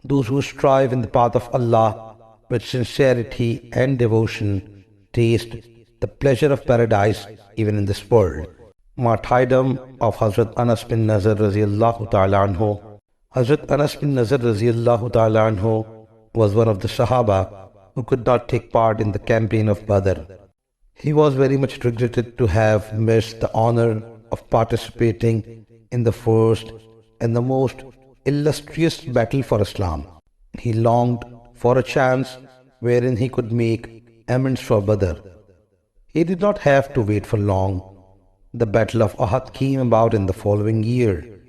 Those who strive in the path of Allah with sincerity and devotion taste the pleasure of paradise even in this world. Martyrdom of Hazrat Anas bin Nazar radiallahu ta'ala anhu. Hazrat Anas bin Nazar radiallahu ta'ala anhu was one of the Sahaba who could not take part in the campaign of Badar. He was very much regretted to have missed the honor of participating in the first and the most illustrious battle for Islam. He longed for a chance wherein he could make amends for Badr. He did not have to wait for long. The Battle of Uhud came about in the following year.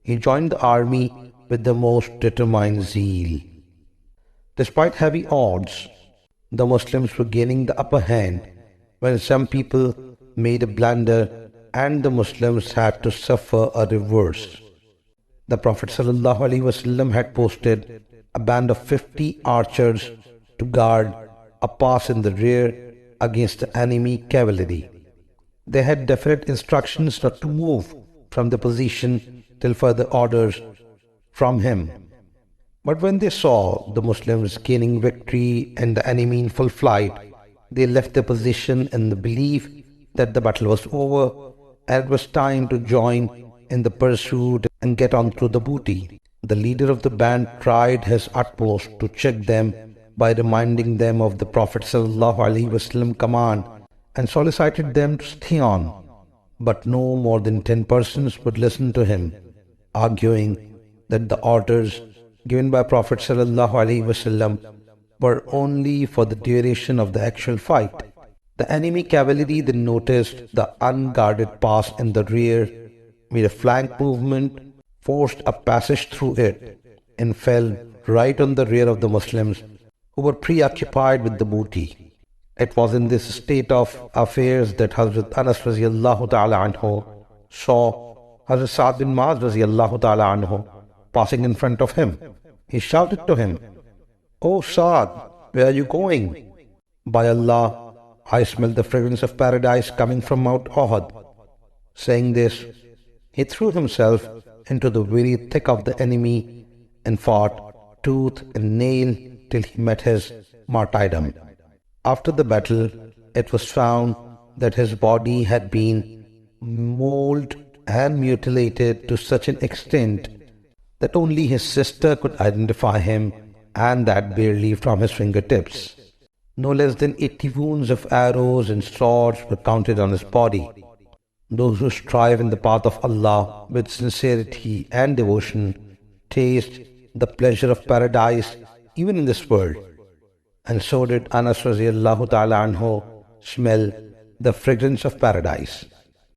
He joined the army with the most determined zeal. Despite heavy odds, the Muslims were gaining the upper hand when some people made a blunder and the Muslims had to suffer a reverse. The Prophet ﷺ had posted a band of 50 archers to guard a pass in the rear against the enemy cavalry. They had definite instructions not to move from the position till further orders from him. But when they saw the Muslims gaining victory and the enemy in full flight, they left their position in the belief that the battle was over and it was time to join in the pursuit and get on to the booty. The leader of the band tried his utmost to check them by reminding them of the Prophet ﷺ command and solicited them to stay on. But no more than 10 persons would listen to him, arguing that the orders given by Prophet ﷺ were only for the duration of the actual fight. The enemy cavalry then noticed the unguarded pass in the rear, made a flank movement, forced a passage through it, and fell right on the rear of the Muslims who were preoccupied with the booty. It was in this state of affairs that Hazrat Anas radiallahu ta'ala anhu saw Hazrat Saad bin Muaz radiallahu ta'ala anhu passing in front of him. He shouted to him, "O Saad, where are you going?" "By Allah, I smell the fragrance of paradise coming from Mount Uhud." Saying this, he threw himself into the very thick of the enemy and fought tooth and nail till he met his martyrdom. After the battle, it was found that his body had been mauled and mutilated to such an extent that only his sister could identify him, and that barely from his fingertips. No less than 80 wounds of arrows and swords were counted on his body. Those who strive in the path of Allah with sincerity and devotion taste the pleasure of paradise even in this world. And so did Anas radiallahu ta'ala anhu smell the fragrance of paradise.